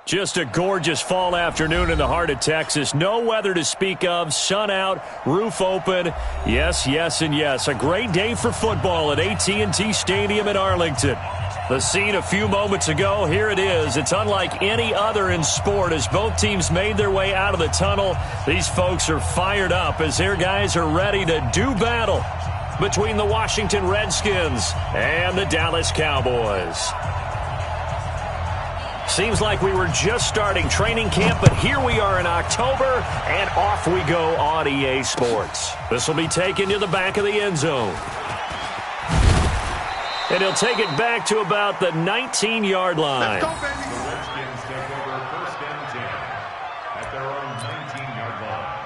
Just a gorgeous fall afternoon in the heart of Texas. No weather to speak of. Sun out, roof open. Yes, yes, and yes. A great day for football at AT&T Stadium in Arlington. The scene a few moments ago, here it is. It's unlike any other in sport as both teams made their way out of the tunnel. These folks are fired up as their guys are ready to do battle between the Washington Redskins and the Dallas Cowboys. Seems like we were just starting training camp, but here we are in October, and off we go on EA Sports. This will be taken to the back of the end zone. And he'll take it back to about the 19-yard line. Let's go, baby. The Redskins take over first and 10 at their own 19-yard line.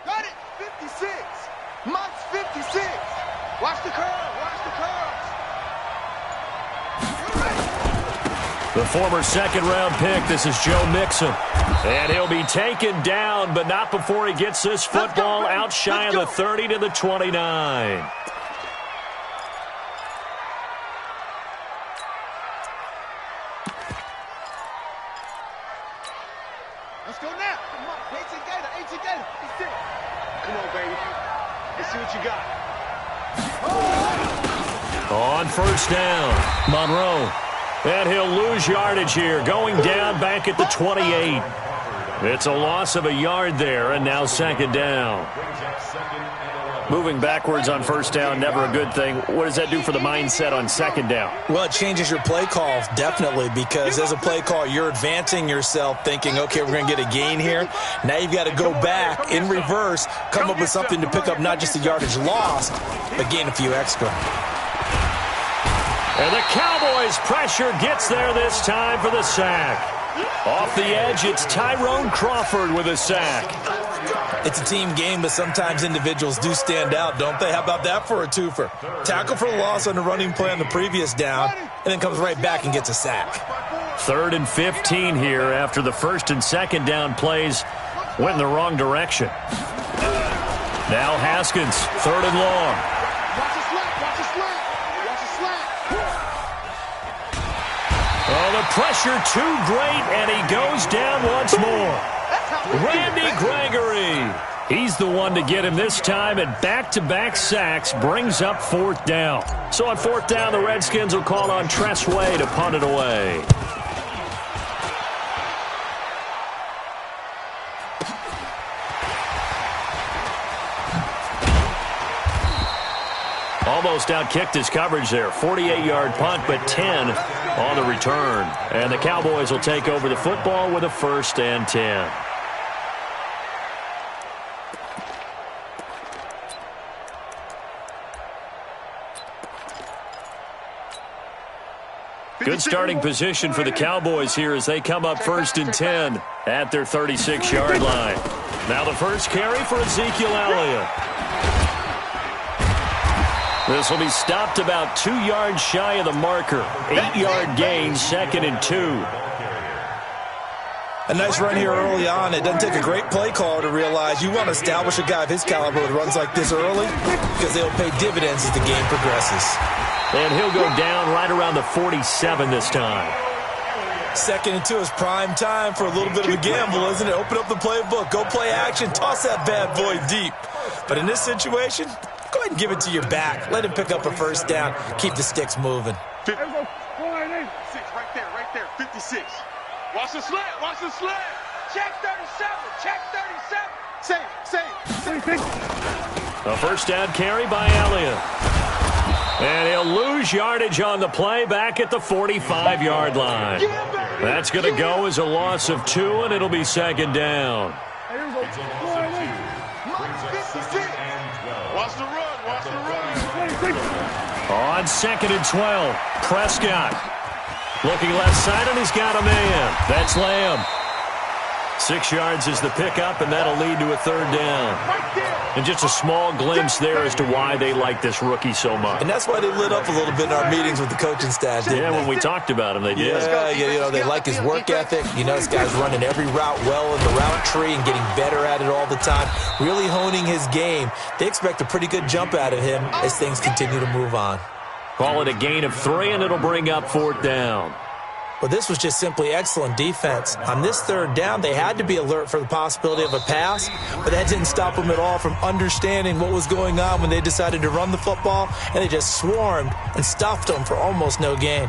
Got it! 56! Mott's 56! Watch the curve! Watch the curves! The former second-round pick, this is Joe Mixon. And he'll be taken down, but not before he gets this football out shy of the 30 to the 29. Let's go now! Come on, 18 Gator, 18 Gator! He's it! Come on, baby. Let's see what you got. On first down, Monroe. And he'll lose yardage here, going down back at the 28. It's a loss of a yard there, and now second down. Moving backwards on first down, never a good thing. What does that do for the mindset on second down? Well, it changes your play call, definitely, because as a play call, you're advancing yourself thinking, okay, we're going to get a gain here. Now you've got to go back in reverse, come up with something to pick up not just the yardage lost, but gain a few extra. And the Cowboys' pressure gets there this time for the sack. Off the edge, it's Tyrone Crawford with a sack. It's a team game, but sometimes individuals do stand out, don't they? How about that for a twofer? Tackle for the loss on the running play on the previous down, and then comes right back and gets a sack. 3rd and 15 here after the first and second down plays went in the wrong direction. Now Haskins, 3rd and long. Watch the slant! Watch the slant! Watch the slant! Oh, the pressure too great, and he goes down once more. Randy Gregory. He's the one to get him this time, and back-to-back sacks brings up 4th down. So on 4th down, the Redskins will call on Tress Way to punt it away. Almost outkicked his coverage there. 48-yard punt, but 10 on the return. And the Cowboys will take over the football with a 1st and 10. Good starting position for the Cowboys here as they come up 1st and 10 at their 36-yard line. Now the first carry for Ezekiel Elliott. This will be stopped about 2 yards shy of the marker. 8-yard gain, 2nd and 2. A nice run here early on. It doesn't take a great play caller to realize you want to establish a guy of his caliber with runs like this early because they'll pay dividends as the game progresses. And he'll go down right around the 47 this time. 2nd and 2 is prime time for a little bit of a gamble, isn't it? Open up the playbook, go play action, toss that bad boy deep. But in this situation, go ahead and give it to your back. Let him pick up a first down. Keep the sticks moving. 6 right there, 56. Watch the slant, watch the slant. Check 37, check 37. Same. A first down carry by Elliott. And he'll lose yardage on the play back at the 45-yard line. That's going to go as a loss of 2, and it'll be second down. Watch the run. On second and 12, Prescott. Looking left side, and he's got a man. That's Lamb. 6 yards is the pickup, and that'll lead to a third down. And just a small glimpse there as to why they like this rookie so much. And that's why they lit up a little bit in our meetings with the coaching staff, didn't they? When we talked about him, they did. Yeah, they like his work ethic. This guy's running every route well in the route tree and getting better at it all the time, really honing his game. They expect a pretty good jump out of him as things continue to move on. Call it a gain of 3, and it'll bring up fourth down. Well, this was just simply excellent defense. On this third down, they had to be alert for the possibility of a pass, but that didn't stop them at all from understanding what was going on when they decided to run the football, and they just swarmed and stuffed them for almost no gain.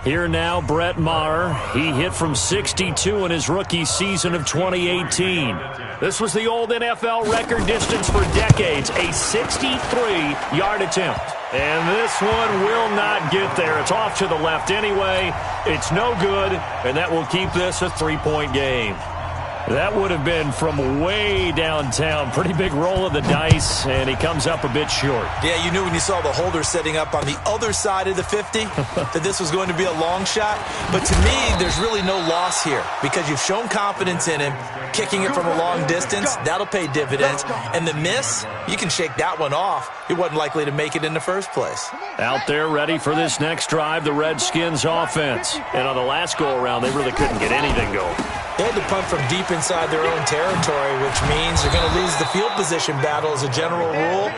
Here now, Brett Maher. He hit from 62 in his rookie season of 2018. This was the old NFL record distance for decades, a 63-yard attempt. And this one will not get there. It's off to the left anyway. It's no good, and that will keep this a 3-point game. That would have been from way downtown. Pretty big roll of the dice, and he comes up a bit short. Yeah, you knew when you saw the holder setting up on the other side of the 50 that this was going to be a long shot. But to me, there's really no loss here because you've shown confidence in him. Kicking it from a long distance, that'll pay dividends. And the miss, you can shake that one off. He wasn't likely to make it in the first place. Out there ready for this next drive, the Redskins offense. And on the last go-around, they really couldn't get anything going. They had to punt from deep inside their own territory, which means they're going to lose the field position battle as a general rule.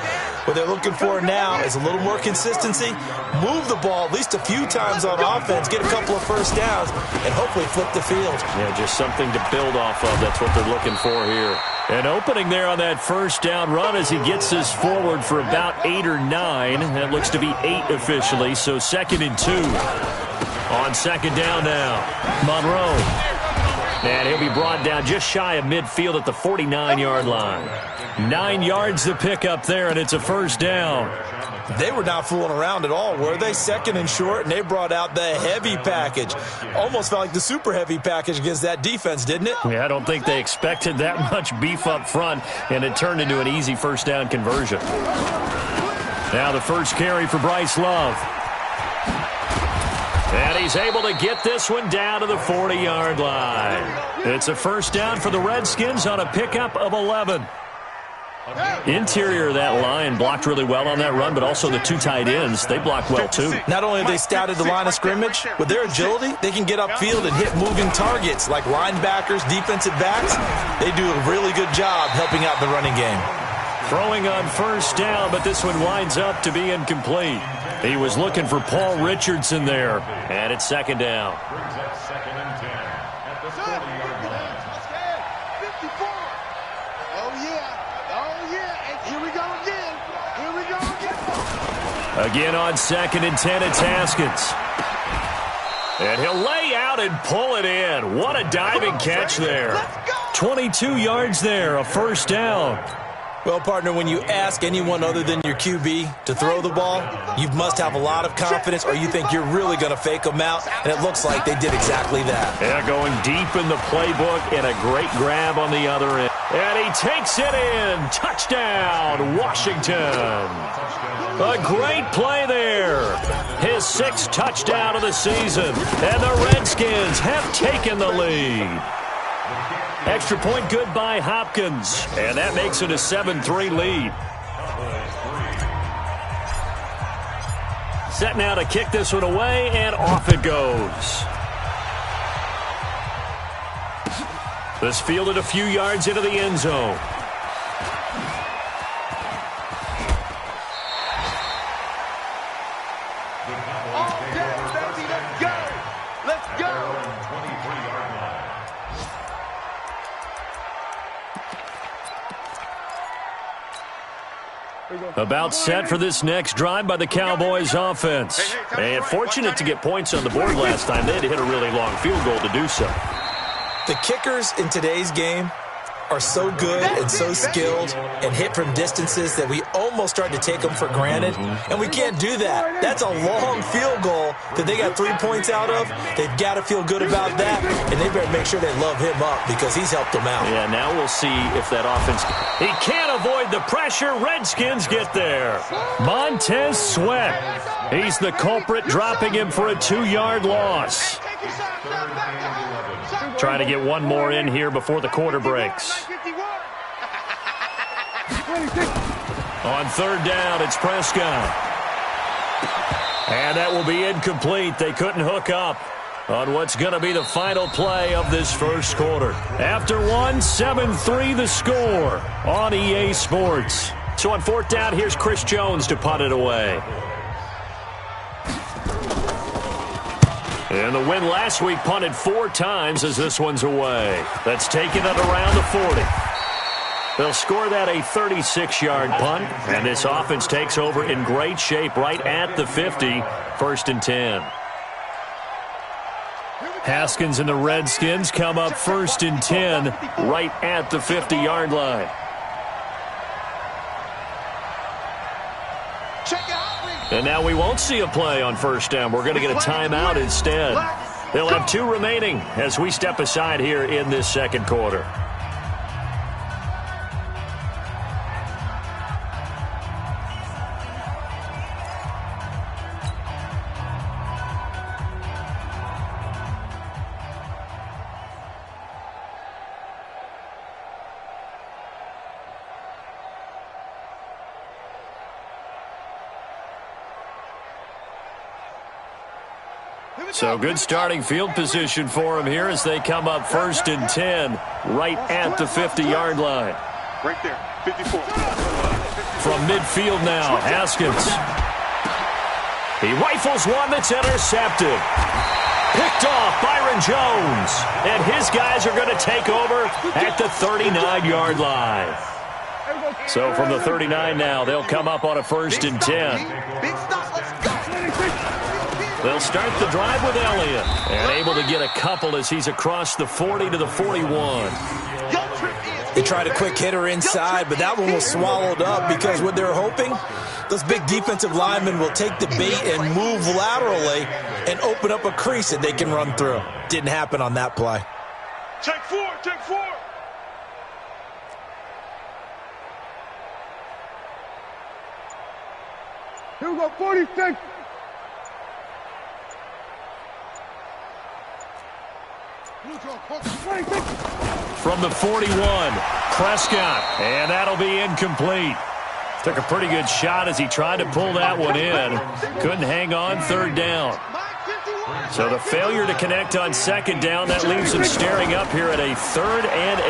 What they're looking for now is a little more consistency, move the ball at least a few times on offense, get a couple of first downs, and hopefully flip the field. Yeah, just something to build off of. That's what they're looking for here. An opening there on that first down run as he gets us forward for about 8 or 9. That looks to be 8 officially, so 2nd and 2. On second down now, Monroe. And he'll be brought down just shy of midfield at the 49-yard line. 9 yards to pick up there, and it's a first down. They were not fooling around at all, were they? 2nd and short, and they brought out the heavy package. Almost felt like the super heavy package against that defense, didn't it? Yeah, I don't think they expected that much beef up front, and it turned into an easy first down conversion. Now the first carry for Bryce Love. And he's able to get this one down to the 40-yard line. It's a first down for the Redskins on a pickup of 11. Interior of that line blocked really well on that run, but also the 2 tight ends, they blocked well too. Not only have they scouted the line of scrimmage, with their agility, they can get upfield and hit moving targets like linebackers, defensive backs. They do a really good job helping out the running game. Throwing on first down, but this one winds up to be incomplete. He was looking for Paul Richardson there, and it's second down. Brings up 2nd and 10 at the 40-yard line. 54. Oh, yeah. And here we go again. Again on 2nd and 10, it's Haskins. And he'll lay out and pull it in. What a diving catch there. 22 yards there, a first down. Well, partner, when you ask anyone other than your QB to throw the ball, you must have a lot of confidence or you think you're really going to fake them out, and it looks like they did exactly that. Yeah, going deep in the playbook and a great grab on the other end. And he takes it in. Touchdown, Washington. A great play there. His 6th touchdown of the season, and the Redskins have taken the lead. Extra point good by Hopkins, and that makes it a 7-3 lead. Set now to kick this one away, and off it goes. This fielded a few yards into the end zone. About set for this next drive by the Cowboys offense. And fortunate to get points on the board last time. They had to hit a really long field goal to do so. The kickers in today's game are so good and so skilled and hit from distances that we almost start to take them for granted, and we can't do that. That's a long field goal that they got 3 points out of. They've got to feel good about that, and they better make sure they love him up because he's helped them out. Yeah, now we'll see if that offense... He can't avoid the pressure. Redskins get there. Montez Sweat. He's the culprit, dropping him for a 2-yard loss. Trying to get one more in here before the quarter breaks. On third down, it's Prescott. And that will be incomplete. They couldn't hook up on what's going to be the final play of this first quarter. After one, 7-3 the score on EA Sports. So on fourth down, here's Chris Jones to punt it away. And the win last week punted 4 times as this one's away. That's taken it around the 40. They'll score that a 36-yard punt, and this offense takes over in great shape right at the 50, 1st and 10. Haskins and the Redskins come up 1st and 10 right at the 50-yard line. And now we won't see a play on first down. We're going to get a timeout instead. They'll have 2 remaining as we step aside here in this second quarter. So good starting field position for them here as they come up 1st and 10 right at the 50-yard line. Right there, 54. From midfield now, Haskins. He rifles one that's intercepted. Picked off Byron Jones. And his guys are going to take over at the 39-yard line. So from the 39 now, they'll come up on a 1st and 10. Big stop, let's go. They'll start the drive with Elliott. And able to get a couple as he's across the 40 to the 41. They tried a quick hitter inside, but that one was swallowed up because what they're hoping, those big defensive linemen will take the bait and move laterally and open up a crease that they can run through. Didn't happen on that play. Take 4, take 4. Here we go, 46. From the 41, Prescott, and that'll be incomplete. Took a pretty good shot as he tried to pull that one in. Couldn't hang on, 3rd down. So the failure to connect on 2nd down, that leaves him staring up here at a 3rd and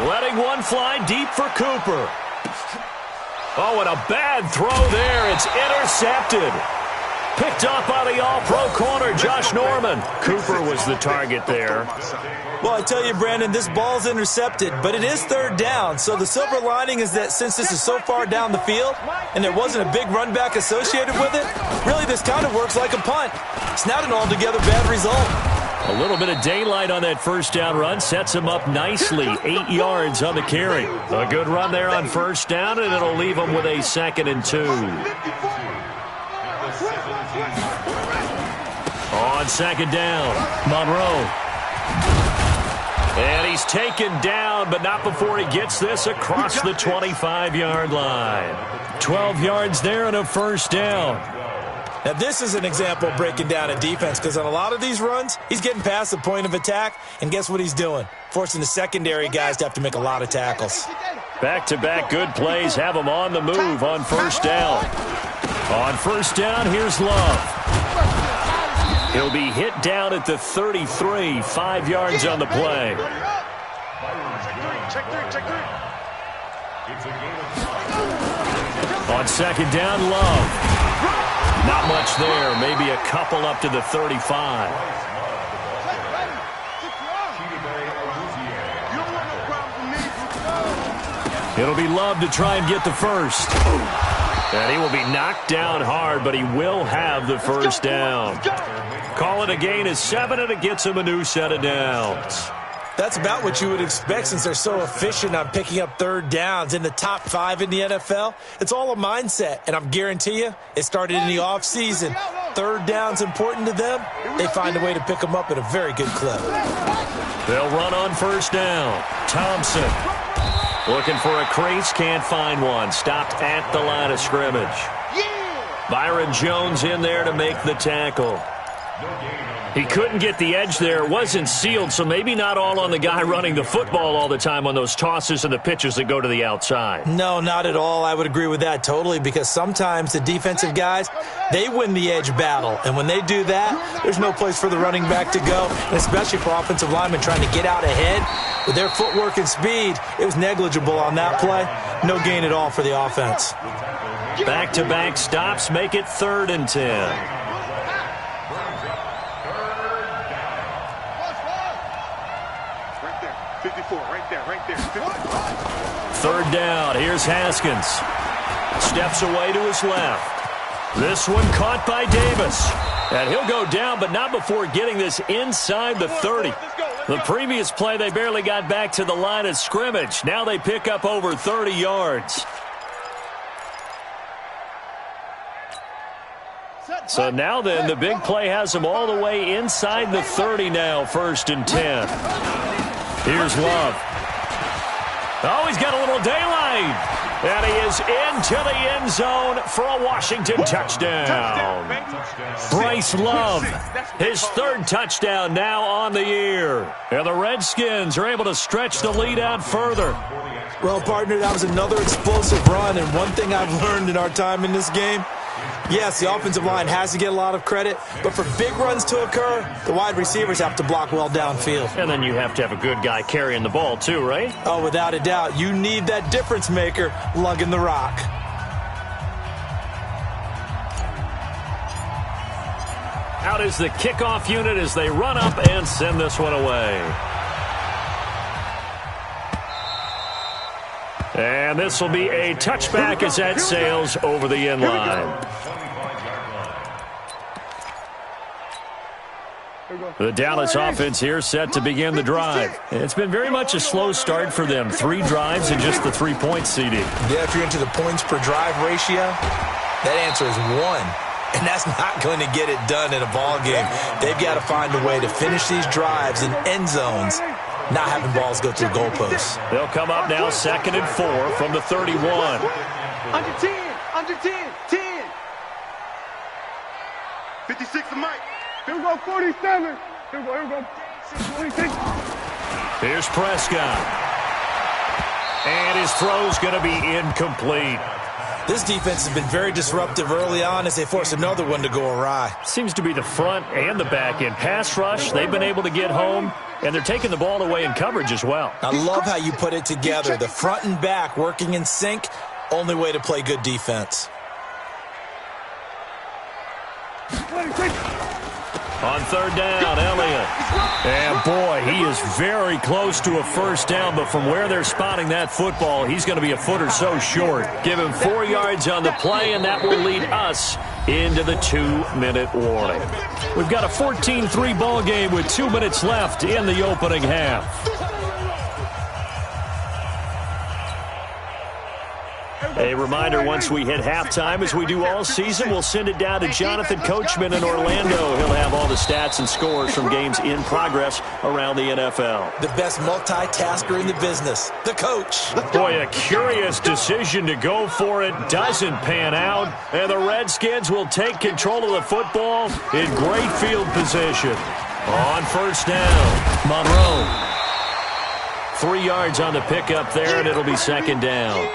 8. Letting one fly deep for Cooper. Oh, and a bad throw there. It's intercepted. Picked up by the all-pro corner, Josh Norman. Cooper was the target there. Well, I tell you, Brandon, this ball's intercepted, but it is 3rd down. So the silver lining is that since this is so far down the field and there wasn't a big run back associated with it, really this kind of works like a punt. It's not an altogether bad result. A little bit of daylight on that 1st down run sets him up nicely. 8 yards on the carry. A good run there on 1st down, and it'll leave him with a 2nd and 2. On 2nd down, Monroe. And he's taken down, but not before he gets this across the 25-yard line. 12 yards there and a 1st down. Now, this is an example of breaking down a defense because on a lot of these runs, he's getting past the point of attack, and guess what he's doing? Forcing the secondary guys to have to make a lot of tackles. Back-to-back good plays have him on the move on 1st down. On 1st down, here's Love. He'll be hit down at the 33, 5 yards on the play. On 2nd down, Love. Not much there, maybe a couple up to the 35. It'll be Love to try and get the first. And he will be knocked down hard, but he will have the first down. Call it a gain of 7, and it gets him a new set of downs. That's about what you would expect since they're so efficient on picking up third downs in the top 5 in the NFL. It's all a mindset, and I'm guarantee you it started in the offseason. Third down's important to them. They find a way to pick them up at a very good clip. They'll run on first down. Thompson looking for a crease, can't find one. Stopped at the line of scrimmage. Byron Jones in there to make the tackle. He couldn't get the edge there. Wasn't sealed, so maybe not all on the guy running the football all the time on those tosses and the pitches that go to the outside. No, not at all. I would agree with that totally, because sometimes the defensive guys, they win the edge battle. And when they do that, there's no place for the running back to go, and especially for offensive linemen trying to get out ahead. With their footwork and speed, it was negligible on that play. No gain at all for the offense. Back-to-back stops make it 3rd and 10. Third down. Here's Haskins. Steps away to his left. This one caught by Davis. And he'll go down, but not before getting this inside the 30. The previous play, they barely got back to the line of scrimmage. Now they pick up over 30 yards. So now then, the big play has them all the way inside the 30 now, 1st and 10. Here's Love. Oh, he's got a little daylight. And he is into the end zone for a Washington touchdown. Bryce Love, his 3rd touchdown now on the year. And the Redskins are able to stretch the lead out further. Well, partner, that was another explosive run. And one thing I've learned in our time in this game, yes, the offensive line has to get a lot of credit, but for big runs to occur, the wide receivers have to block well downfield. And then you have to have a good guy carrying the ball too, right? Oh, without a doubt. You need that difference maker lugging the rock. Out is the kickoff unit as they run up and send this one away. And this will be a touchback as that sails over the end line. The Dallas offense here set to begin the drive. It's been very much a slow start for them. 3 drives and just the 3-point CD. Yeah, if you're into the points per drive ratio, that answer is 1. And that's not going to get it done in a ball game. They've got to find a way to finish these drives in end zones, not having balls go through goalposts. They'll come up now 2nd and 4 from the 31. Under 10, under 10, 10. 56 to Mike. Here we go, 47. Here we go, 46. Here's Prescott. And his throw's going to be incomplete. This defense has been very disruptive early on as they force another one to go awry. Seems to be the front and the back end. Pass rush, they've been able to get home, and they're taking the ball away in coverage as well. I love how you put it together. The front and back working in sync, only way to play good defense. On 3rd down, Elliott. And boy, he is very close to a first down, but from where they're spotting that football, he's going to be a foot or so short. Give him 4 yards on the play, and that will lead us into the 2-minute warning. We've got a 14-3 ball game with 2 minutes left in the opening half. A reminder, once we hit halftime, as we do all season, we'll send it down to Jonathan Coachman in Orlando. He'll have all the stats and scores from games in progress around the NFL. The best multitasker in the business, the coach. Boy, a curious decision to go for it. Doesn't pan out. And the Redskins will take control of the football in great field position. On first down, Monroe. 3 yards on the pickup there, and it'll be 2nd down.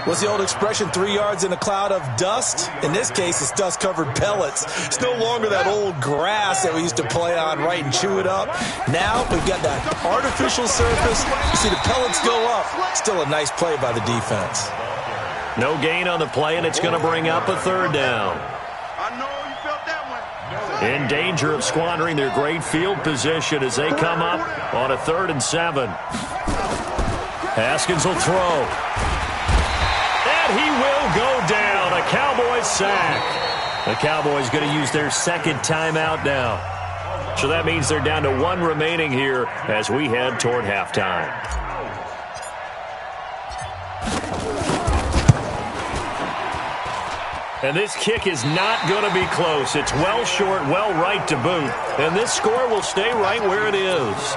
What's the old expression, 3 yards in a cloud of dust? In this case, it's dust-covered pellets. It's no longer that old grass that we used to play on, right, and chew it up. Now we've got that artificial surface. You see the pellets go up. Still a nice play by the defense. No gain on the play, and it's going to bring up a 3rd down. I know you felt that one. In danger of squandering their great field position as they come up on a 3rd and 7. Haskins will throw. And he will go down. A Cowboys sack. The Cowboys going to use their second timeout now. So that means they're down to 1 remaining here as we head toward halftime. And this kick is not going to be close. It's well short, well right to boot. And this score will stay right where it is.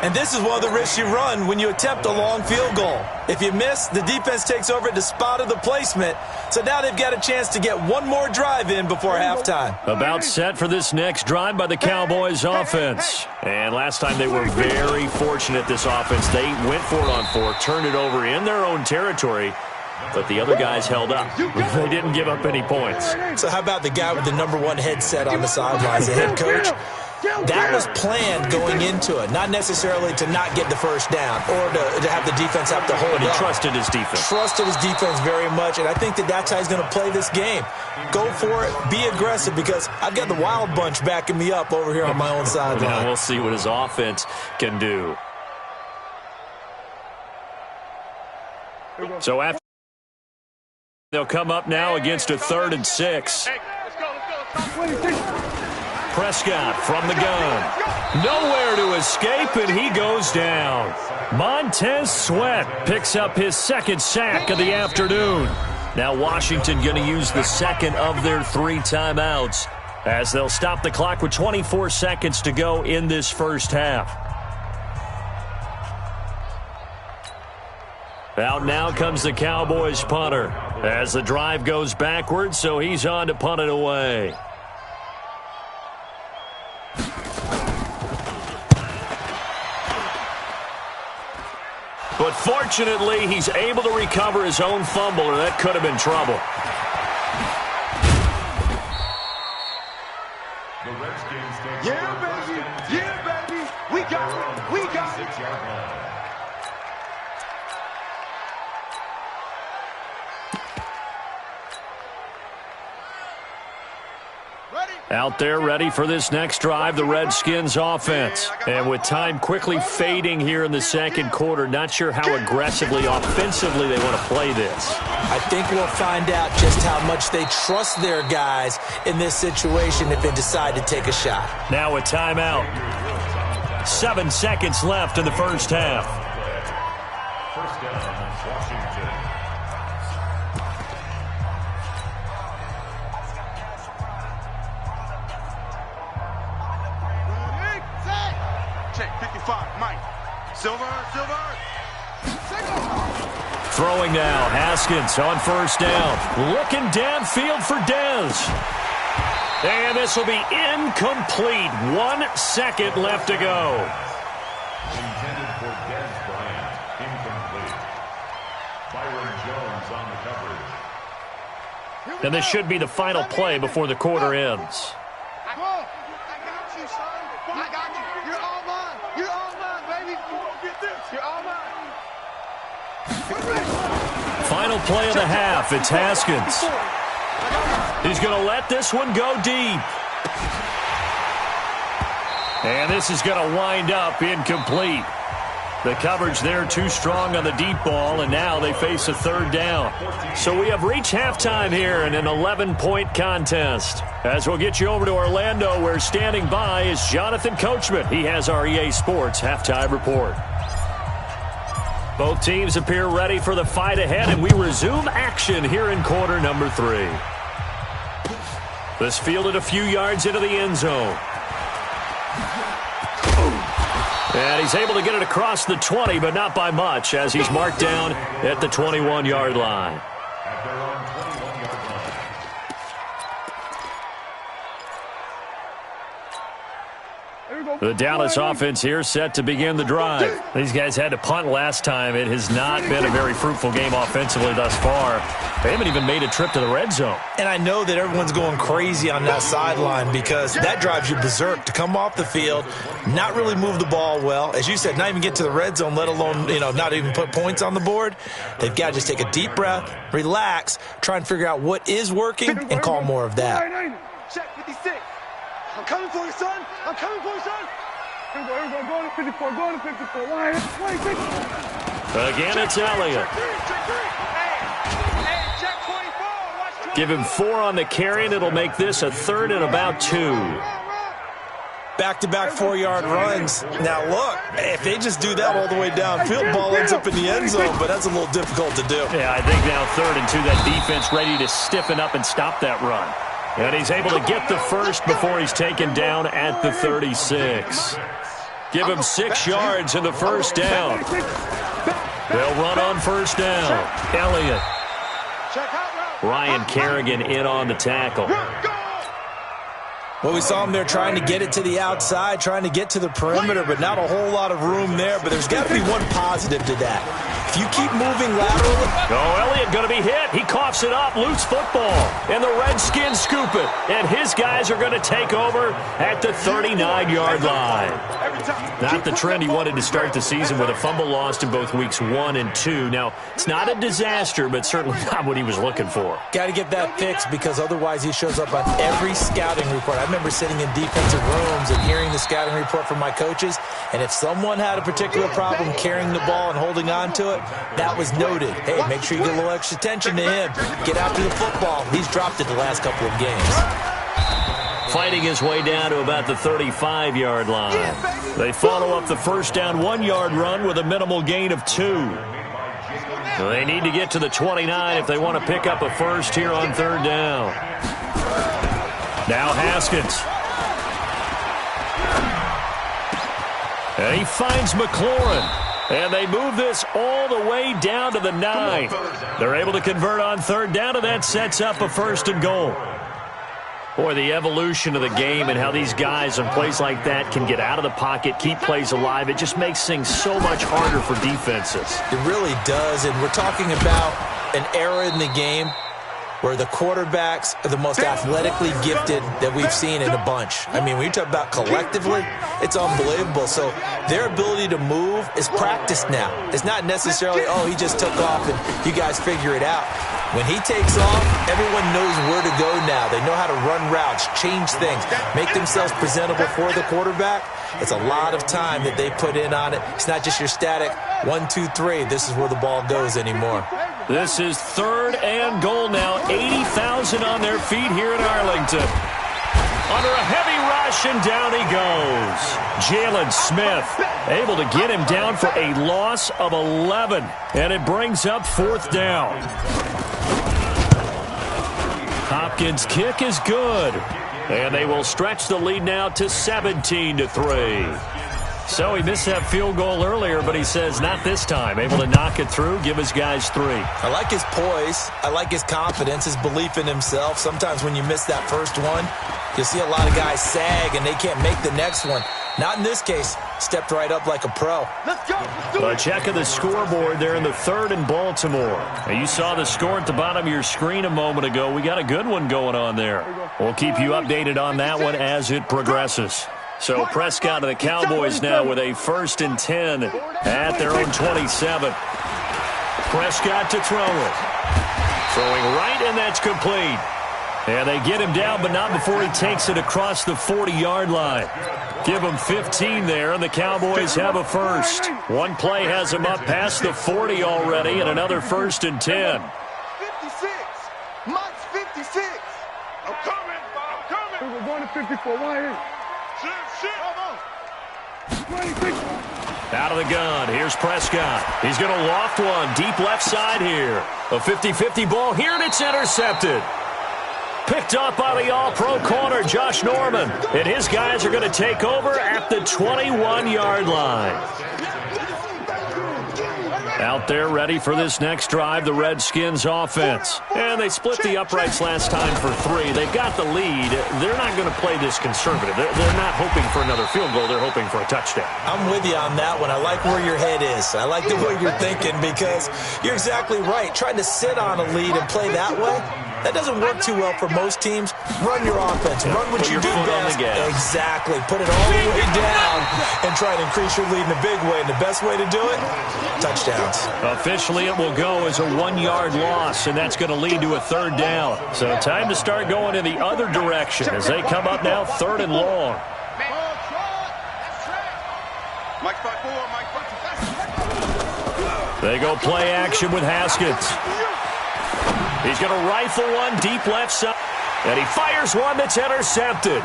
And this is one of the risks you run when you attempt a long field goal. If you miss, the defense takes over at the spot of the placement. So now they've got a chance to get one more drive in before halftime. About set for this next drive by the Cowboys offense. And last time they were very fortunate, this offense. They went for it on 4, turned it over in their own territory. But the other guys held up. They didn't give up any points. So how about the guy with the #1 headset on the sidelines, the head coach? That was planned going into it, not necessarily to not get the first down or to have the defense have to hold But he up. trusted his defense. Trusted his defense very much, and I think that's how he's going to play this game. Go for it, be aggressive, because I've got the wild bunch backing me up over here on my own sideline. Now we'll see what his offense can do. So after they'll come up now against a 3rd and 6. Prescott from the gun. Nowhere to escape, and he goes down. Montez Sweat picks up his 2nd sack of the afternoon. Now Washington going to use the 2nd of their 3 timeouts as they'll stop the clock with 24 seconds to go in this first half. Out now comes the Cowboys punter as the drive goes backwards, so he's on to punt it away. But fortunately, he's able to recover his own fumble, or that could have been trouble. The Redskins take Yeah, baby. Yeah, baby. We got it. We got it. 6-yard line. Out there ready for this next drive, the Redskins offense. And with time quickly fading here in the second quarter, not sure how aggressively, offensively they want to play this. I think we'll find out just how much they trust their guys in this situation if they decide to take a shot. Now a timeout. 7 seconds left in the first half. First down, Washington. Check 55, Mike. Silver. Throwing now, Haskins on first down. Looking downfield for Dez. And this will be incomplete. 1 second left to go. Intended for Dez Bryant. Incomplete. Byron Jones on the coverage. And this should be the final play before the quarter ends. I got you, son. I got you. You're all mine. You're all mine, baby. Get this. You're all mine. Final play of the half. It's Haskins. He's going to let this one go deep. And this is going to wind up incomplete. The coverage there too strong on the deep ball, and now they face a 3rd down. So we have reached halftime here in an 11-point contest. As we'll get you over to Orlando, where standing by is Jonathan Coachman. He has our EA Sports halftime report. Both teams appear ready for the fight ahead, and we resume action here in quarter number 3. This fielded a few yards into the end zone. And he's able to get it across the 20, but not by much, as he's marked down at the 21-yard line. At their own 21-yard line. The Dallas offense here set to begin the drive. These guys had to punt last time. It has not been a very fruitful game offensively thus far. They haven't even made a trip to the red zone. And I know that everyone's going crazy on that sideline because that drives you berserk to come off the field, not really move the ball well. As you said, not even get to the red zone, let alone, not even put points on the board. They've got to just take a deep breath, relax, try and figure out what is working, and call more of that. Check 56. I'm coming for you, son. I'm coming for you, son. Here we go. Go to 54. Go to 54. Line. 26. Again, it's Elliott. Give him 4 on the carry, and it'll make this a 3rd and about 2. Back-to-back 4-yard runs. Now, look, if they just do that all the way downfield, ball ends up in the end zone, but that's a little difficult to do. Yeah, I think now 3rd and 2, that defense ready to stiffen up and stop that run. And he's able to get the first before he's taken down at the 36. Give him 6 yards in the first down. They'll run on first down. Elliott. Ryan Kerrigan in on the tackle. Well, we saw him there trying to get it to the outside, trying to get to the perimeter, but not a whole lot of room there. But there's got to be one positive to that. If you keep moving laterally. Oh, Elliott going to be hit. He coughs it up, loose football. And the Redskins scoop it. And his guys are going to take over at the 39-yard line. Not the trend he wanted to start the season with a fumble lost in both weeks 1 and 2. Now, it's not a disaster, but certainly not what he was looking for. Got to get that fixed because otherwise he shows up on every scouting report. I remember sitting in defensive rooms and hearing the scouting report from my coaches, and if someone had a particular problem carrying the ball and holding on to it, that was noted. Hey, make sure you get a little extra attention to him. Get after the football. He's dropped it the last couple of games. Fighting his way down to about the 35-yard line. They follow up the first down 1-yard run with a minimal gain of 2. They need to get to the 29 if they want to pick up a first here on 3rd down. Now Haskins. And he finds McLaurin. And they move this all the way down to the 9. They're able to convert on 3rd down, and that sets up a 1st and goal. Boy, the evolution of the game and how these guys in plays like that can get out of the pocket, keep plays alive, it just makes things so much harder for defenses. It really does, and we're talking about an era in the game where the quarterbacks are the most athletically gifted that we've seen in a bunch. I mean, when you talk about collectively, it's unbelievable. So their ability to move is practiced now. It's not necessarily, oh, he just took off and you guys figure it out. When he takes off, everyone knows where to go now. They know how to run routes, change things, make themselves presentable for the quarterback. It's a lot of time that they put in on it. It's not just your static 1, 2, 3. This is where the ball goes anymore. This is 3rd and goal now. 80,000 on their feet here in Arlington. Under a heavy rush, and down he goes. Jalen Smith able to get him down for a loss of 11. And it brings up 4th down. Hopkins' kick is good. And they will stretch the lead now to 17-3. So he missed that field goal earlier, but he says not this time. Able to knock it through, give his guys 3. I like his poise. I like his confidence, his belief in himself. Sometimes when you miss that first one, you'll see a lot of guys sag and they can't make the next one. Not in this case. Stepped right up like a pro. Let's go. Let's do it. A check of the scoreboard there in the 3rd in Baltimore. Now, you saw the score at the bottom of your screen a moment ago. We got a good one going on there. We'll keep you updated on that one as it progresses. So Prescott and the Cowboys now with a 1st and 10 at their own 27. Prescott to throw it. Throwing right, and that's complete. And they get him down, but not before he takes it across the 40-yard line. Give him 15 there, and the Cowboys have a first. One play has him up past the 40 already, and another 1st and 10. 56. Mike's 56. I'm coming. I'm coming. We're going to 54. Why here? Shit. Out of the gun. Here's Prescott. He's going to loft one deep left side here. A 50-50 ball here, and it's intercepted. Picked up by the all-pro corner, Josh Norman. And his guys are going to take over at the 21-yard line. Out there ready for this next drive, the Redskins offense. And they split the uprights last time for 3. They've got the lead. They're not going to play this conservative. They're not hoping for another field goal. They're hoping for a touchdown. I'm with you on that one. I like where your head is. I like the way you're thinking because you're exactly right. Trying to sit on a lead and play that way, that doesn't work too well for most teams. Run your offense. Run what you do best. Exactly. Put it all the way down and try to increase your lead in a big way. And the best way to do it, touchdowns. Officially, it will go as a 1-yard loss, and that's going to lead to a 3rd down. So time to start going in the other direction as they come up now 3rd and long. Mike 5-4. Mike 5-4. They go play action with Haskins. He's going to rifle one deep left side. And he fires one that's intercepted.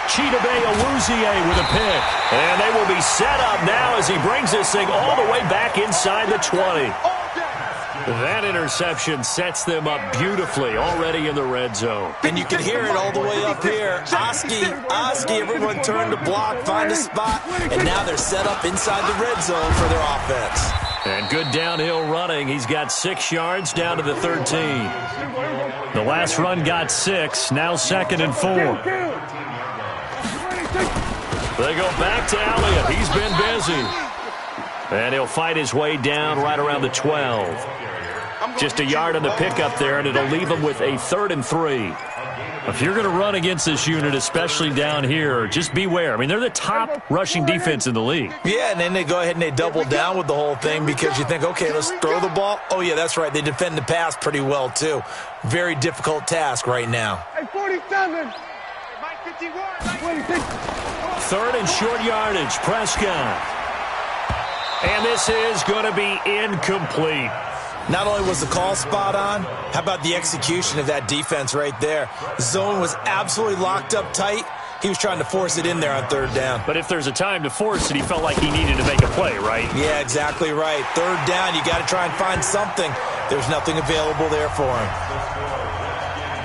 Chidobe Awuzie with a pick. And they will be set up now as he brings this thing all the way back inside the 20. That interception sets them up beautifully already in the red zone. And you can hear it all the way up here. Oski, everyone turned to block, find a spot, and now they're set up inside the red zone for their offense. And good downhill running. He's got 6 yards down to the 13. The last run got 6, now 2nd and 4. They go back to Elliott. He's been busy. And he'll fight his way down right around the 12. Just a yard on the pickup there, and it'll leave him with a 3rd and 3. If you're going to run against this unit, especially down here, just beware. I mean, they're the top rushing defense in the league. Yeah, and then they go ahead and they double down with the whole thing because you think, okay, let's throw the ball. Oh, yeah, that's right. They defend the pass pretty well, too. Very difficult task right now. Hey, 47. 3rd and short yardage, Prescott. And this is going to be incomplete. Not only was the call spot on, how about the execution of that defense right there? Zone was absolutely locked up tight. He was trying to force it in there on 3rd down. But if there's a time to force it, he felt like he needed to make a play, right? Yeah, exactly right. 3rd down, you got to try and find something. There's nothing available there for him.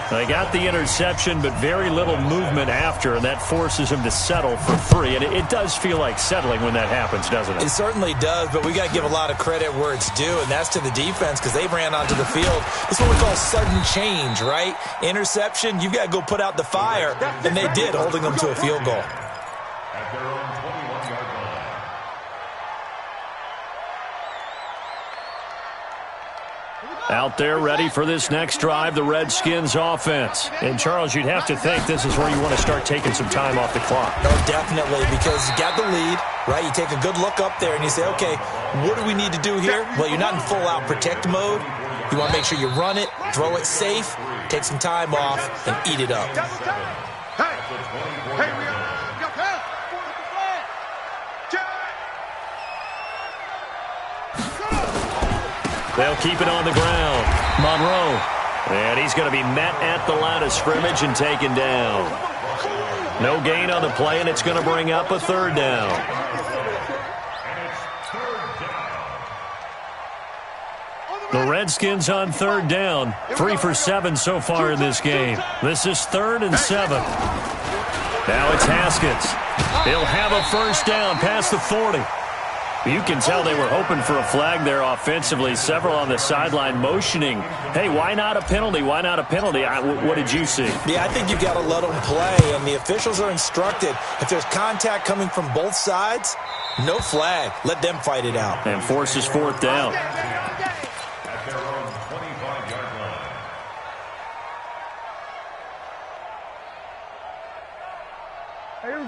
They got the interception, but very little movement after, and that forces him to settle for 3. And it does feel like settling when that happens, doesn't it? It certainly does, but we got to give a lot of credit where it's due, and that's to the defense because they ran onto the field. It's what we call sudden change, right? Interception, you've got to go put out the fire, and they did, holding them to a field goal. At their own 21-yard line. Out there ready for this next drive, the Redskins offense. And, Charles, you'd have to think this is where you want to start taking some time off the clock. Oh, definitely, because you got the lead, right? You take a good look up there and you say, okay, what do we need to do here? Well, you're not in full-out protect mode. You want to make sure you run it, throw it safe, take some time off, and eat it up. They'll keep it on the ground. Monroe. And he's going to be met at the line of scrimmage and taken down. No gain on the play, and it's going to bring up a 3rd down. The Redskins on 3rd down. 3 for 7 so far in this game. This is 3rd and 7. Now it's Haskins. He'll have a 1st down past the 40. You can tell they were hoping for a flag there offensively. Several on the sideline motioning, hey, why not a penalty? Why not a penalty? What did you see? Yeah, I think you've got to let them play, and the officials are instructed. If there's contact coming from both sides, no flag. Let them fight it out. And forces 4th down. At their own 25-yard line.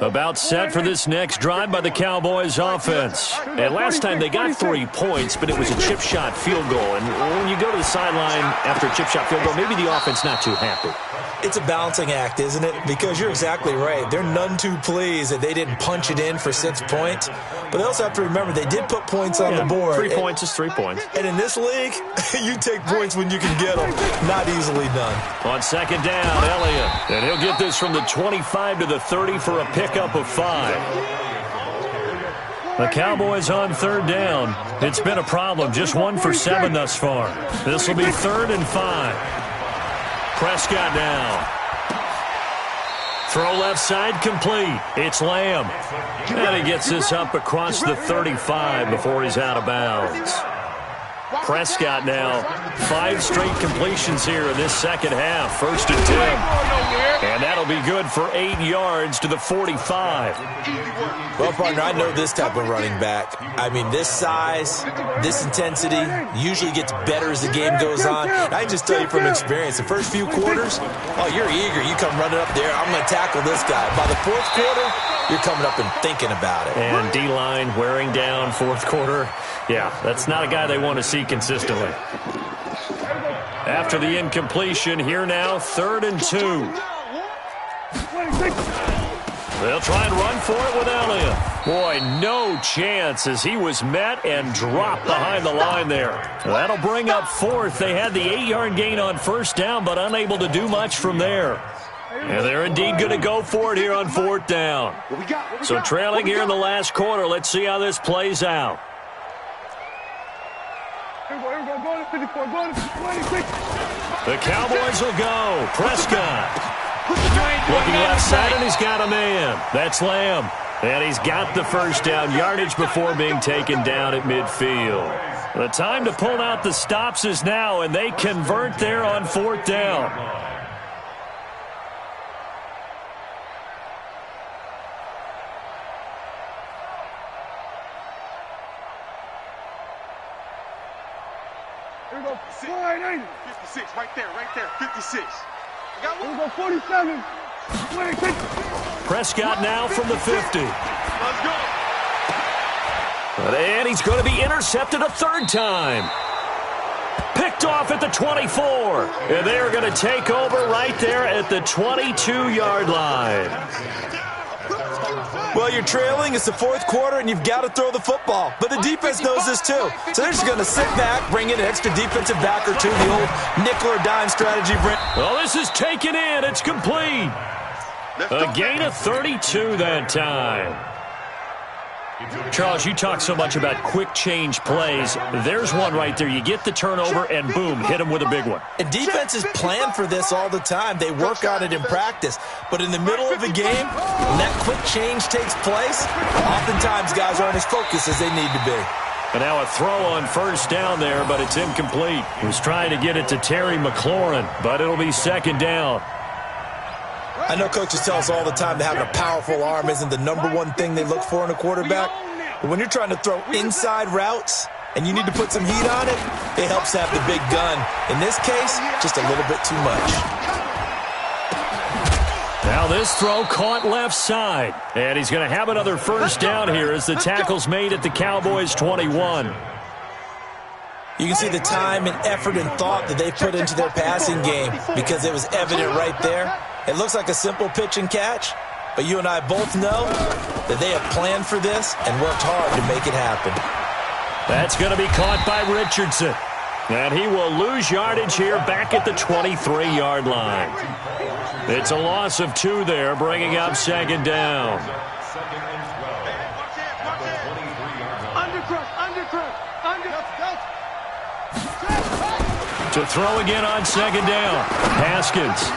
About set for this next drive by the Cowboys offense. And last time they got 3 points, but it was a chip shot field goal. And when you go to the sideline after a chip shot field goal, maybe the offense not too happy. It's a balancing act, isn't it? Because you're exactly right. They're none too pleased that they didn't punch it in for 6 points. But they also have to remember they did put points on the board. 3 points is 3 points. And in this league, you take points when you can get them. Not easily done. On 2nd down, Elliott. And he'll get this from the 25 to the 30 for a pickup of 5. The Cowboys on 3rd down. It's been a problem. Just 1 for 7 thus far. This will be 3rd and 5. Prescott now. Throw left side complete. It's Lamb. And he gets this up across the 35 before he's out of bounds. Prescott now, 5 straight completions here in this second half. 1st and 10. And that'll be good for 8 yards to the 45. Well, partner, I know this type of running back. I mean, this size, this intensity usually gets better as the game goes on. And I just tell you from experience, the first few quarters, oh, you're eager. You come running up there, I'm going to tackle this guy. By the 4th quarter, you're coming up and thinking about it. And D-line wearing down 4th quarter. Yeah, that's not a guy they want to see consistently. After the incompletion, here now, 3rd and 2. They'll try and run for it with Elliott. Boy, no chance as he was met and dropped behind the line there. That'll bring up fourth. They had the 8-yard gain on first down, but unable to do much from there. And they're indeed going to go for it here on fourth down. So trailing here in the last quarter. Let's see how this plays out. The Cowboys will go. Prescott. Looking left side, and he's got a man. That's Lamb. And he's got the first down yardage before being taken down at midfield. The time to pull out the stops is now, and they convert there on fourth down. Here we go. 56, right there, 56. Here we go, 47. Prescott now from the 50. Let's go. And he's going to be intercepted a third time. Picked off at the 24. And they're going to take over right there at the 22-yard line. Well, you're trailing. It's the fourth quarter, and you've got to throw the football. But the defense knows this, too. So they're just going to sit back, bring in an extra defensive back or two, the old nickel or dime strategy. Well, this is taken in. It's complete. A gain of 32 that time. Charles, you talk so much about quick change plays. There's one right there. You get the turnover, and boom, hit him with a big one. And defenses plan for this all the time. They work on it in practice. But in the middle of the game, when that quick change takes place, oftentimes guys aren't as focused as they need to be. And now a throw on first down there, but it's incomplete. He was trying to get it to Terry McLaurin, but it'll be second down. I know coaches tell us all the time that having a powerful arm isn't the #1 thing they look for in a quarterback. But when you're trying to throw inside routes and you need to put some heat on it, it helps to have the big gun. In this case, just a little bit too much. Now this throw caught left side. And he's going to have another first down here as the tackle's made at the Cowboys 21. You can see the time and effort and thought that they put into their passing game because it was evident right there. It looks like a simple pitch and catch, but you and I both know that they have planned for this and worked hard to make it happen. That's going to be caught by Richardson. And he will lose yardage here back at the 23-yard line. It's a loss of 2 there, bringing up second down. To throw again on second down. Haskins.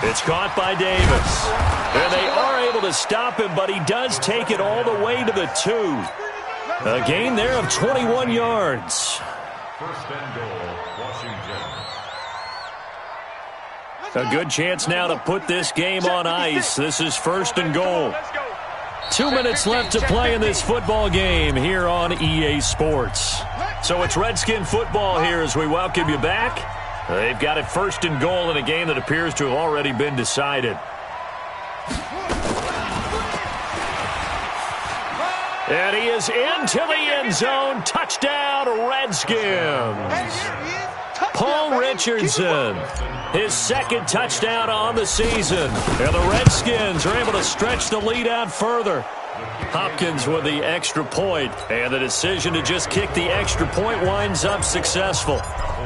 It's caught by Davis. And they are able to stop him, but he does take it all the way to the 2. A gain there of 21 yards. First and goal, Washington. A good chance now to put this game on ice. This is first and goal. 2 minutes left to play in this football game here on EA Sports. So it's Redskin football here as we welcome you back. They've got it first and goal in a game that appears to have already been decided. And he is into the end zone. Touchdown, Redskins. Paul Richardson, his second touchdown on the season. And the Redskins are able to stretch the lead out further. Hopkins with the extra point, and the decision to just kick the extra point winds up successful.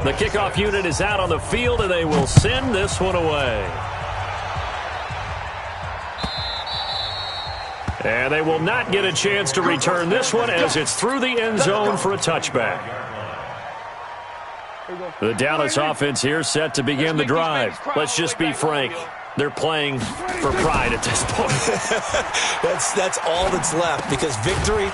The kickoff unit is out on the field, and they will send this one away. And they will not get a chance to return this one as it's through the end zone for a touchback. The Dallas offense here set to begin the drive. Let's just be frank. They're playing for pride at this point. That's all that's left because victory,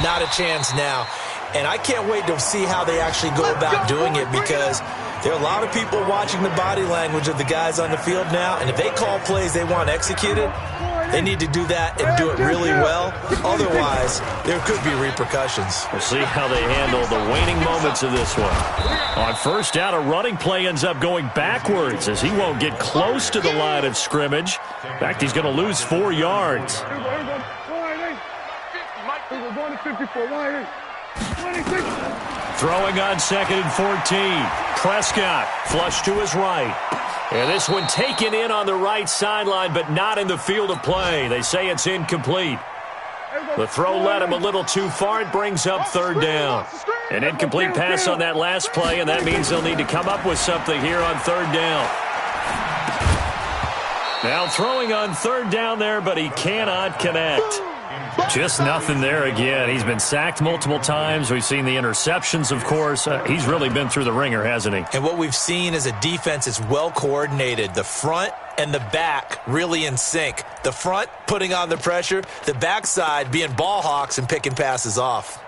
not a chance now. And I can't wait to see how they actually go about doing it because there are a lot of people watching the body language of the guys on the field now. And if they call plays they want executed, they need to do that and do it really well. Otherwise, there could be repercussions. We'll see how they handle the waning moments of this one. On first down, a running play ends up going backwards as he won't get close to the line of scrimmage. In fact, he's going to lose 4 yards. Throwing on second and 14. Prescott flush to his right. And this one taken in on the right sideline, but not in the field of play. They say it's incomplete. The throw led him a little too far. It brings up third down. An incomplete pass on that last play, and that means they'll need to come up with something here on third down. Now throwing on third down there, but he cannot connect. Just nothing there again. He's been sacked multiple times. We've seen the interceptions, of course. He's really been through the ringer, hasn't he? And what we've seen is a defense is well coordinated. The front and the back really in sync. The front putting on the pressure, the backside being ball hawks and picking passes off.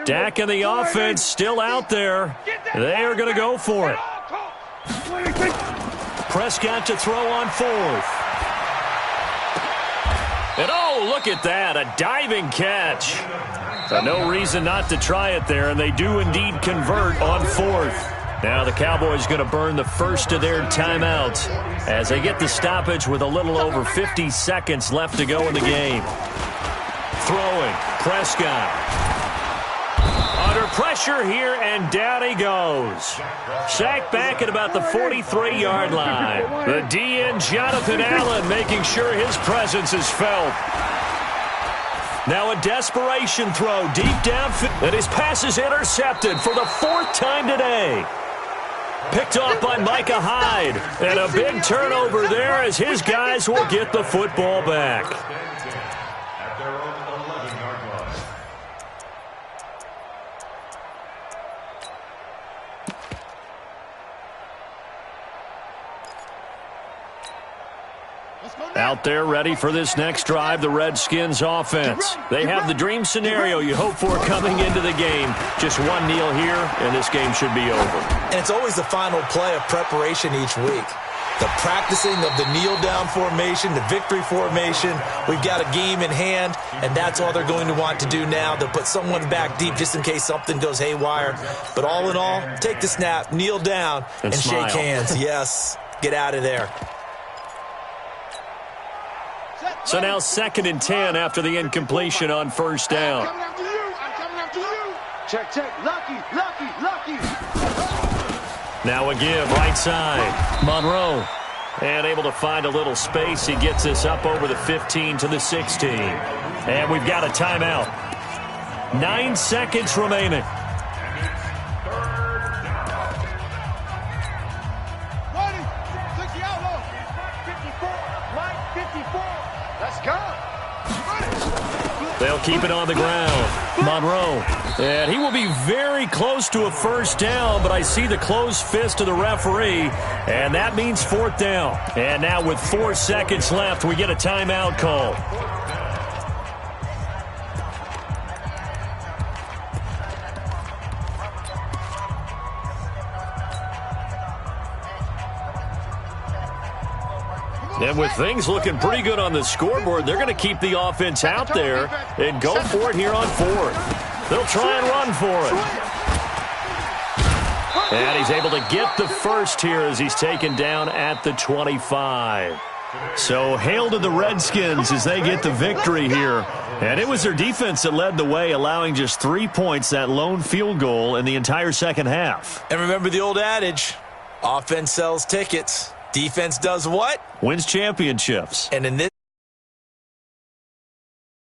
Dak and the offense still out there. They are going to go for it. Prescott to throw on fourth. And oh, look at that, a diving catch. No reason not to try it there, and they do indeed convert on fourth. Now the Cowboys going to burn the first of their timeouts as they get the stoppage with a little over 50 seconds left to go in the game. Throwing, Prescott. Under pressure here, and down he goes. Sacked back at about the 43-yard line. The DN, Jonathan Allen, making sure his presence is felt. Now a desperation throw deep downfield, and his pass is intercepted for the fourth time today. Picked off by Micah Hyde, and a big turnover there as his guys will get the football back. Out there ready for this next drive, the Redskins offense. They have the dream scenario you hope for coming into the game. Just one kneel here, and this game should be over. And it's always the final play of preparation each week. The practicing of the kneel-down formation, the victory formation. We've got a game in hand, and that's all they're going to want to do now. They'll put someone back deep just in case something goes haywire. But all in all, take the snap, kneel down, and shake hands. Yes, get out of there. So now 2nd and 10 after the incompletion on first down. I'm coming after you. Check, check. Lucky. Now a give, right side. Monroe. And able to find a little space. He gets us up over the 15 to the 16. And we've got a timeout. 9 seconds remaining. They'll keep it on the ground. Monroe. And he will be very close to a first down, but I see the closed fist of the referee, and that means fourth down. And now with 4 seconds left, we get a timeout call. And with things looking pretty good on the scoreboard, they're going to keep the offense out there and go for it here on fourth. They'll try and run for it. And he's able to get the first here as he's taken down at the 25. So hail to the Redskins as they get the victory here. And it was their defense that led the way, allowing just 3 points, that lone field goal in the entire second half. And remember the old adage, offense sells tickets. Defense does what? Wins championships. And in this